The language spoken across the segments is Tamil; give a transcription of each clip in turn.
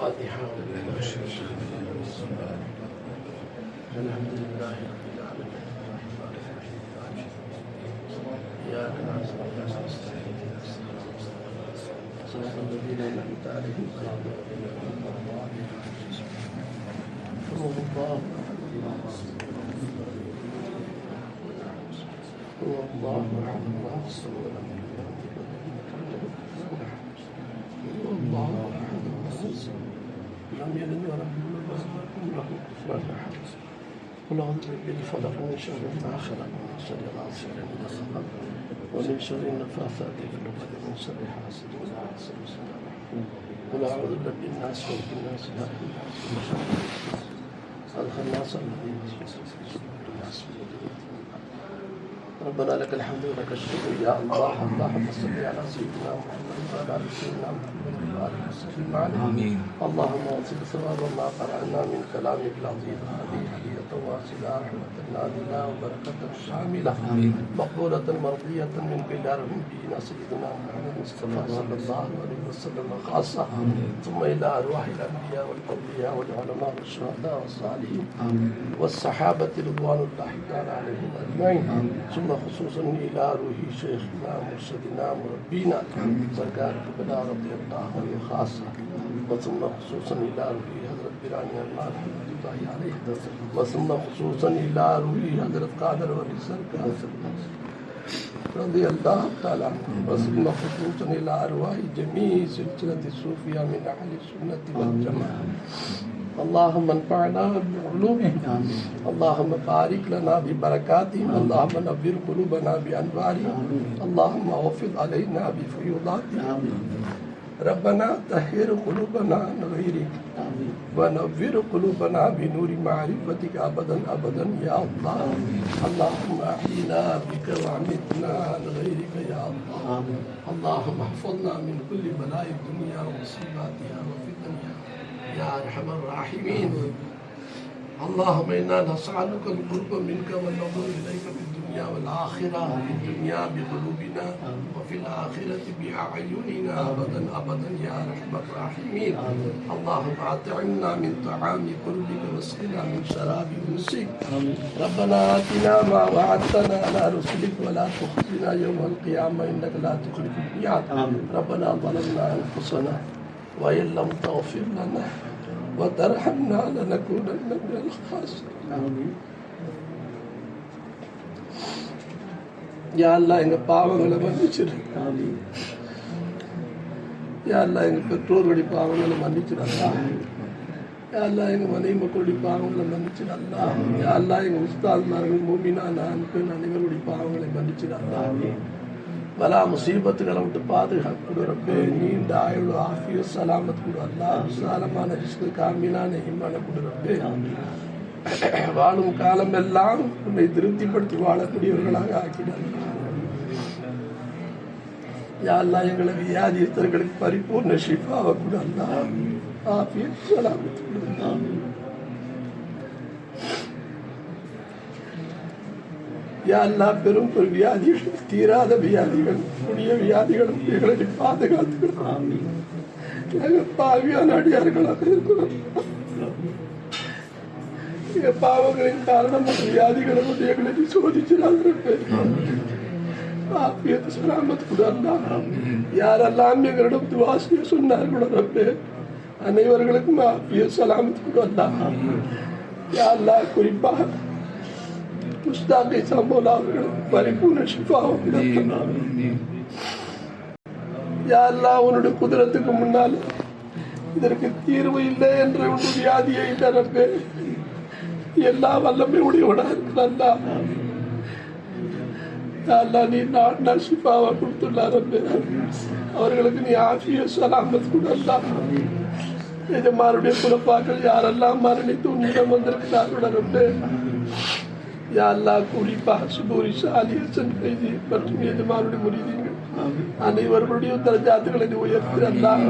الفاتحة. الحمد لله رب العالمين إياك نعبد وإياك نستعين صراط الذين أنعمت عليهم غير المغضوب عليهم ولا الضالين. هو الله أحد الله الصمد لم يلد ولم يولد له كفوا أحد. قل أعوذ برب الفلق من شر ما خلق ومن شر غاسق إذا وقب ومن شر النفاثات في العقد ومن شر حاسد إذا حسد. قل أعوذ برب الناس ملك الناس إله الناس من شر الخناس الذي يوسوس في صدور الناس من ربنا لك الحمد ولك الشكر يا الله. اللهم صل على سيدنا محمد وعلى آل سيدنا محمد وعلى آله وسلم عليه. اللهم وصل ثواب ما قرأنا من كلامك العظيم هذه هدية واصلة رحمة نازلة وبركة شاملة مقبولة مرضية من بلاد نبينا سيدنا محمد مصطفى صلى الله عليه وسلم خاصة ثم إلى أرواح الأنبياء والأولياء والعلماء والشهداء والصالحين والصحابة رضوان الله تعالى عليهم أجمعين. ثم خصوصا إلى روح شيخنا مرشدنا مربينا سركار قبلا رضي الله عنه خاصة. وثم خصوصا إلى روح حضرت براني الله رحمة الله عليه. وثم خصوصا إلى روح حضرت قادر ولي سركار رضي الله تعالى عنه. وثم خصوصا إلى أرواح جميع سلسلة الصوفية من أهل السنة والجماعة. اللهم انفعنا بعلومهم. اللهم بارك لنا ببركاتهم. اللهم نبر قلوبنا بأنوارهم. اللهم وفض علينا بفيوضاتهم. ربنا طهر قلوبنا عن غيرك ونور قلوبنا بنور معرفتك أبدا أبدا يا الله. اللهم أحينا بك وأمتنا عن غيرك يا الله. اللهم احفظنا من كل بلاء الدنيا ومصيباتها وفتنها يا أرحم الراحمين. اللهم إنا نسألك القرب منك والنظر إليك في الدنيا والآخرة. في الدنيا بقلوبنا وفي الآخرة بأعيننا أبدا أبدا يا أرحم الراحمين. اللهم أطعمنا من طعام قربك واسقنا من شراب نسك. ربنا آتنا ما وعدتنا على رسلك ولا تخزنا يوم القيامة إنك لا تخلف الميعاد. ربنا ظلمنا أنفسنا وإن لم تغفر لنا وترحمنا لنكونن من الخاسرين. யா அல்லாஹ் எங்க பாவங்களை மன்னிச்சிரு. யா அல்லாஹ் எங்க பெற்றோர்களுடைய பாவங்களை மன்னிச்சிரு. யா அல்லாஹ் எங்க மனைவி மக்களுடைய பாவங்களை மன்னிச்சிரு. யா அல்லாஹ் எங்க உஸ்தாத்மார்கள் மூமினான ஆண் பெண் அனைவருடைய பாவங்களை மன்னிச்சிரு. பலா முசீபத்துகளை விட்டு பாதுகாப்பு ரப்பே. நீண்ட ஆயுள் ஆஃபியத் சலாமத் கொடு அல்லாஹ். விசாலமான ரிஸ்கு காமிலான ஈமான கொடு ரப்பே. வாழும் காலம் எல்லாம் உன்னை திருப்திப்படுத்தி வாழக்கூடியவர்களாக ஆக்கினார். யா அல்லாஹ் எங்களை வியாதியஸ்தர்களுக்கு பரிபூர்ண ஷிஃபாவை கொடு அல்லாஹ். ஆஃபியத் சலாமத் கொடு அல்லாஹ். யா அல்லாஹ் பெரும் பெரும் வியாதிகள், தீராத வியாதிகள், புதிய வியாதிகளும் எங்களை பாதுகாத்துக்கிறோம். எங்கள் பாவியான அடியார்களாக இருக்கிறோம். எங்கள் பாவங்களின் காரணமாக வியாதிகளை கொண்டு எங்களை சோதிச்சிடாத சலாமத் கூட அல்லாஹ். யாரெல்லாம் எங்களிடம் துஆ செய்ய சொன்னார்களோ ரப்பே அனைவர்களுக்கும் ஆஃபியத் சலாமத் கூட அல்லாஹ். யா அல்லாஹ் குறிப்பாக முஸ்தாக் ஈசா மௌலா அவர்களுக்கு பரிபூர்ண ஷிஃபாவும் யா அல்லாஹ் உன்னுடைய குதிரத்துக்கு முன்னால் இதற்கு தீர்வு இல்லை என்ற ஒரு வியாதியை தரப்பே எல்லா வல்லமை உடையவனா இருக்கிறான்டா. யா அல்லாஹ் நீ நாடினா ஷிஃபாவை கொடுத்துள்ளாரப்பே. அவர்களுக்கு நீ ஆஃபியத் சலாமத் கூட அல்லாஹ். எஜமானுடைய குலப்பாக்கள் யாரெல்லாம் மரணித்து உன்னிடம் வந்திருக்கிறார்களோ ரப்பே யா அல்லாஹ் குறிப்பாக சுபூரி ஷாலி ஹசன் ஃபைசி மற்றும் எஜமானுடைய முரீதீன்கள் அனைவர்களுடைய தரஜாத்துகளை நீ உயர்த்து அல்லாஹ்.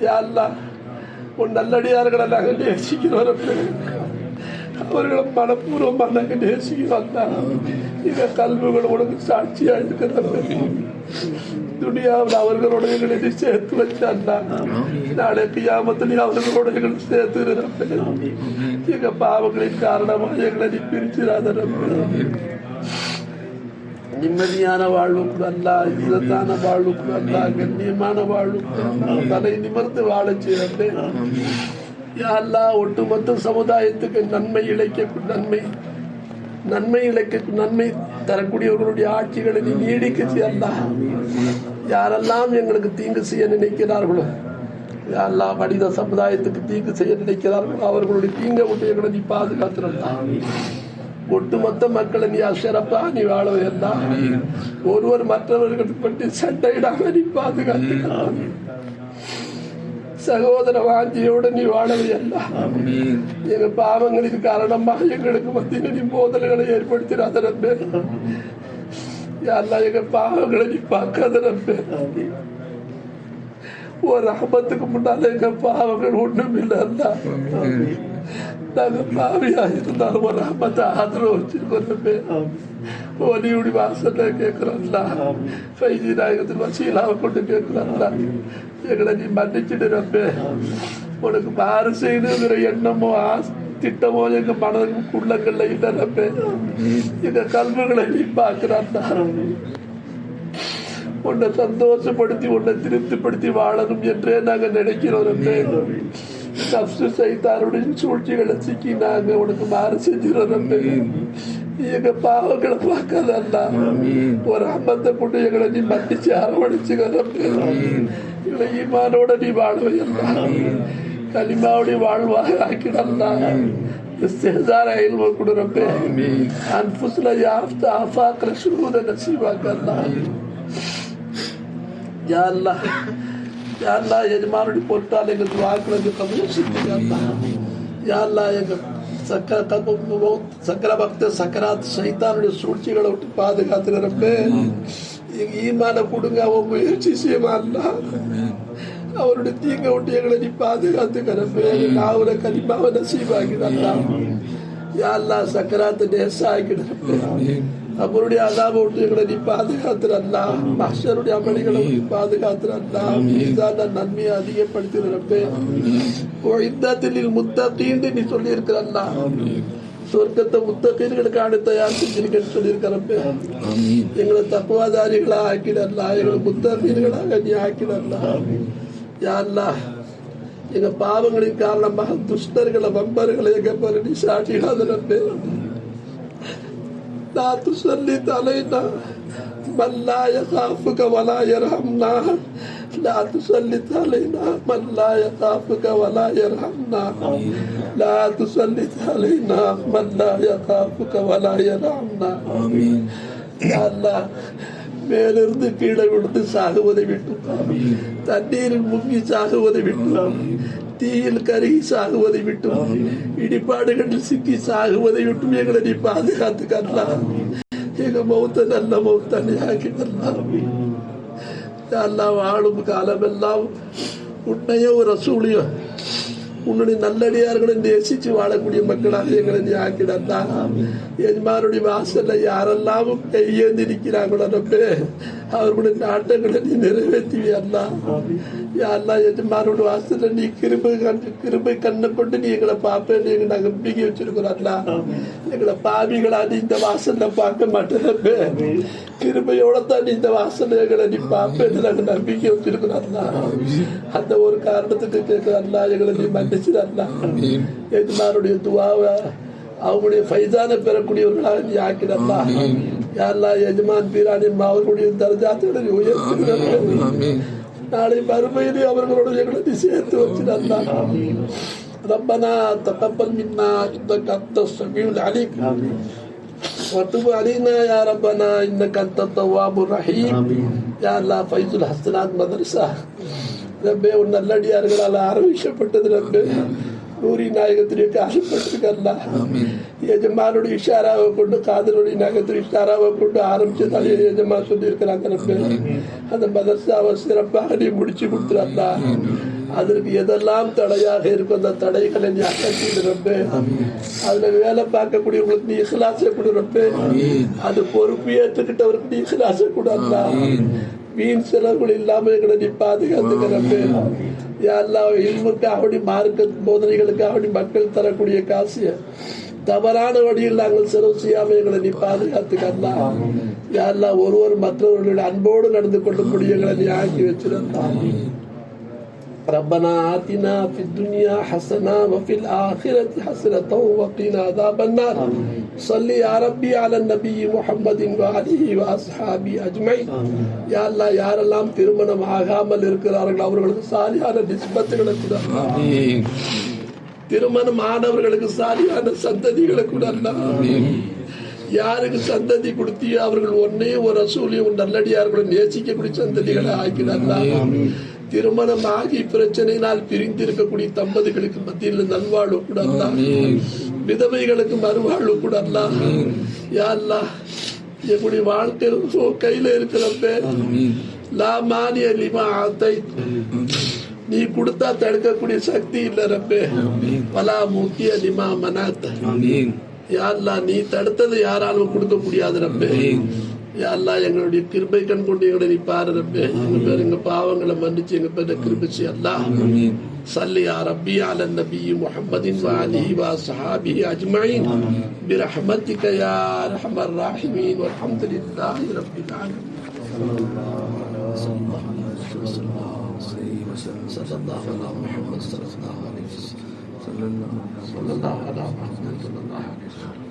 யா அல்லாஹ் உன் நல்லடியார்களை நாங்கள் நேசிக்கிறோம். அவர்களை மனப்பூர்வமாக நாங்கள் நேசிக்கிறோம். இந்த கல்விகள் உனக்கு சாட்சியாக இருக்கிறது. துனியாவில் அவர்களோட எங்களை நீ சேர்த்து வச்சா நாளை கியாமத்தில் அவர்களோட எங்களை சேர்த்து ரப்பே. எங்க பாவங்களின் காரணமா எங்களை நீ பிரிச்சிடாத ரப்பே. நிம்மதியான வாழ்வுக்கு அல்ல, இசத்தான வாழ்வுக்கு அல்ல, கண்ணியமான வாழ்வுக்கு தலை நிமிர்ந்து வாழ செய்யறே. யா அல்லாஹ், ஒட்டுமொத்த சமுதாயத்துக்கு நன்மை தரக்கூடியவர்களுடைய ஆட்சிகளை நீ நீடிக்க செய்யல்லா. யாரெல்லாம் எங்களுக்கு தீங்கு செய்ய நினைக்கிறார்களோ, யா அல்லாஹ், மனித சமுதாயத்துக்கு தீங்கு செய்ய நினைக்கிறார்களோ அவர்களுடைய தீங்கை விட்டு எங்களை நீ பாதுகாத்துறா. ஒட்டுமொத்த மக்களை நீ அஷரப்பா நீ வாழவே எல்லாம். ஒருவர் மற்றவர்களுக்கு பற்றி சண்டையிடாம நீ பாதுகாத்துக்கிறா. சகோதர வாஞ்சியோடு நீ வாழவே எல்லாம். எங்க பாவங்களின் காரணமாக எங்களுக்கு மத்தியில் நீ மோதல்களை ஏற்படுத்தினாத ரப்பே. யாரெல்லாம் எங்க பாவங்களை நீ பார்க்காத ரப்பே. ஒரு அபத்துக்கு முன்னால எங்க பாவங்கள் ஒண்ணும் இல்லை. நாங்க பாவியா இருந்தாலும் ஒரு அபத்தை ஆதரவு வச்சிருக்கோம். ஒலியுடி வாசல்ல கேட்கிறோம்ல, ஃபைஜி நாயகத்தின் வசீலாவை கொண்டு கேட்கிறோம்ல, எங்களை நீ மன்னிச்சுட்டு ரப்பே. உனக்கு மாறு செய்யணுங்கிற எண்ணமோ திட்டமோ எங்க மனதுக்கு உள்ளங்கள்ல இல்லை ரப்பே. எங்க கல்விகளை நீ பார்க்கிறான்டா. உன்னை சந்தோஷப்படுத்தி உன்னை திருப்திப்படுத்தி வாழணும் என்றே நாங்க நினைக்கிறோம் ரப்பே. நப்சு சைத்தானுடைய சூழ்ச்சிகளை சிக்கி நாங்க உனக்கு மாறு செஞ்சிடறோம் ரப்பே. எங்க பாவங்களை பார்க்காதல்லா. ஒரு அம்மத்தை கொண்டு எங்களை நீ மன்னிச்சு அரவணைச்சுக்க ரப்பே. எங்களை ஈமானோட நீ வாழ்வையல்லா. கலிமாவுடைய வாழ்வாக ஆக்கிடல்லா. استهزار علم وكل ربه أنفسنا يافت آفاق رشود نصيبك الله. يا الله يا الله يجمعنا بورتال எங்கள் துஆக்களை கபூல் செய்ய அல்லாஹ். யா அல்லாஹ் எங்கள் சக்கர பக்த சக்கராத் சைத்தானுடைய சூழ்ச்சிகளை விட்டு பாதுகாத்துற ரப்பே. எங்க ஈமான கொடுங்க, அவன் முயற்சி செய்வா அல்லாஹ். அவருடைய தீங்க விட்டு எங்களை நீ பாதுகாத்துக்கிறப்பே. நாவல கலிமாவை நசீபாக்கிடா. யா அல்லாஹ் சக்கராத்து நேசாக்கிடப்பே. அவருடைய அதாபை விட்டு எங்களை நீ பாதுகாத்துறா. மஹ்ஷருடைய அமளிகளை பாதுகாத்துறா. மீதான நன்மையை அதிகப்படுத்திறப்பே. இந்தத்தில் முத்தகீன்னு நீ சொல்லி இருக்கிறல்லா. சொர்க்கத்தை முத்தகீன்களுக்கான தயார் செஞ்சிருக்கேன்னு சொல்லியிருக்கிறப்பே. எங்களை தக்குவாதாரிகளா ஆக்கிடல்லா. எங்களை முத்தகீன்களாக நீ ஆக்கிடல்லா. யா அல்லாஹ் எங்க பாவங்களின் காரணமாக துஷ்டர்களை வம்பர்களை எங்க பாரு நீ சாட்டிடாதே. لا تسلط علينا من لا يخافك ولا يرحمنا. لا تسلط علينا من لا يخافك ولا يرحمنا. لا تسلط علينا من لا يخافك ولا يرحمنا. يا الله மேலிருந்து கீழே விழுந்து சாகுவதை விட்டும், தண்ணீரில் முங்கி சாகுவதை விட்டும், தீயில் கருகி சாகுவதை விட்டும், இடிபாடுகளில் சிக்கி சாகுவதை விட்டும் எங்களை நீ பாதுகாத்துக்கலாம். எங்க மௌத்த நல்ல மௌத்தானி ஆக்கிடலாம். வாழும் காலமெல்லாம் உன்னையோ ரசூலியோ உன்னுடைய நல்லடியார்களை நேசிச்சு வாழக்கூடிய மக்களாக எங்களை நீ ஆக்கிடலாம். எஜமானுடைய வாசல்ல யாரெல்லாம் கையேந்தி நிற்கிறாங்களோ ரப்பே, அவர்களுடைய நாட்டங்களை நீ நிறைவேற்றுவியல்லா. யாரெல்லாம் எஜமானோட வாசல்ல நீ கிருபை கண்ணை கொண்டு நீ எங்களை பார்ப்பேன்னு எங்க நாங்க நம்பிக்கை வச்சிருக்கிறோம்ல. எங்களை பாவிகளா நீ இந்த வாசல்ல பார்க்க மாட்டேன். கிருபையோட தான் நீ இந்த வாசல்ல எங்களை நீ பார்ப்பேன்னு நாங்க நம்பிக்கை வச்சிருக்கிறோம்ல. அந்த ஒரு காரணத்துக்கு கேட்கிறல்லா, எங்களை நீ மன்னிச்சிடல்லா. எஜமானுடைய துவாவை அவங்களுடைய ஃபைசான பெறக்கூடியவர்களாக நீ ஆக்கிடல்லா. யாரெல்லாம் எஜமான் பீரானி அவர்களுடைய தர்ஜாத்தோட உயர்த்தி நாளை மறுமையிலே அவர்களோட எங்களை நீ சேர்த்து வச்சிடல்லா. ربنا تقبل منا إنك أنت السميع العليم وتب علينا يا ربنا إنك أنت التواب الرحيم. يا الله فيض الحسنات مدرسة ரப்பே உன் நல்லடியார்களால் ஆரம்பிக்கப்பட்டது ரப்பே. நூரி நாயகத்திற்கு ஆசைப்பட்டிருக்கல்லா. எஜமானுடைய இஷாராவை கொண்டு காதலுடைய நாயகத்தின் இஷாராவை கொண்டு ஆரம்பிச்சதாலே எஜமா சொல்லி இருக்கிறாங்க ரப்பே. அந்த மதர்சாவை சிறப்பாக நீ முடிச்சு கொடுத்துறல்லா. அதற்கு எதெல்லாம் தடையாக இருக்கும் அந்த தடைகளை நீ அகற்றிடு ரப்பே. அதுல வேலை பார்க்கக்கூடியவங்களுக்கு நீ இஹ்லாஸை கொடு ரப்பே. அது பொறுப்பு ஏற்றுக்கிட்டவருக்கு நீ இஹ்லாஸை கொடு அல்லா. வீண் செலவுகள் இல்லாம எங்களை நீ பாதுகாத்துக்க ரப்பே. யா அல்லாஹ் இல்முக்காக மார்க்க போதனைகளுக்காக மக்கள் தரக்கூடிய காசு தவறான வழியில் நாங்கள் செலவு செய்யாம எங்களை நீ பாதுகாத்துக்கலாம். யா அல்லாஹ் ஒருவர் மற்றவர்களுடைய அன்போடு நடந்து கொள்ளக்கூடிய எங்களை நீ ஆக்கி வச்சிருந்தான். ربنا آتنا في الدنيا حسنة وفي الآخرة حسنة وقنا عذاب النار. صل يا ربي على النبي محمد وآله وأصحابه أجمعين. يا الله யாரெல்லாம் திருமணம் ஆகாமல் இருக்கிறார்கள் அவர்களுக்கு சாலியான நிஸ்பத்துகளை கூட, திருமணம் ஆனவர்களுக்கு சாலியான சந்ததிகளை கூட யாருக்கு சந்ததி கொடுத்தியோ அவர்கள் ஒன்னே ஒரு ரசூலையும் நல்லடியார்களும் நேசிக்கக்கூடிய சந்ததிகளை ஆக்கினார். திருமணம் ஆகி பிரச்சனையினால் பிரிந்திருக்கக்கூடிய தம்பதிகளுக்கு மத்தியில் நல்வாழ்வு கூட அல்ல, விதவைகளுக்கு மறுவாழ்வு கூட அல்ல. யா அல்லாஹ் எங்களுடைய வாழ்க்கை கையில இருக்கிறப்ப லா மானிய லிமா ஆத்தை, நீ கொடுத்தா தடுக்கக்கூடிய சக்தி இல்ல ரப்பே. பலா முக்கிய லிமா மனாத்த, யா அல்லாஹ் நீ தடுத்தது யாராலும் கொடுக்க முடியாது ரப்பே. யா அல்லாஹ் எங்களுடைய கிருபை கண் கொண்டு எங்களை நீ பாரு ரப்பே. எங்க பாவங்களை மன்னிச்சு எங்க பேர கிருபிச்சு அல்லாஹ். சல்லி யா ரப்பி அலா நபி முஹம்மதின் வ ஆலிஹி வ ஸஹாபிஹி அஜ்மஈன் பிரஹ்மதிக யா அர்ஹமர் ராஹிமீன் வல்ஹம்துலில்லாஹி ரப்பில் ஆலமீன். ஸல்லல்லாஹு அலா முஹம்மத் ஸல்லல்லாஹு அலைஹி வஸல்லம். ஸல்லல்லாஹு அலா முஹம்மத் ஸல்லல்லாஹு அலைஹி வஸல்லம்.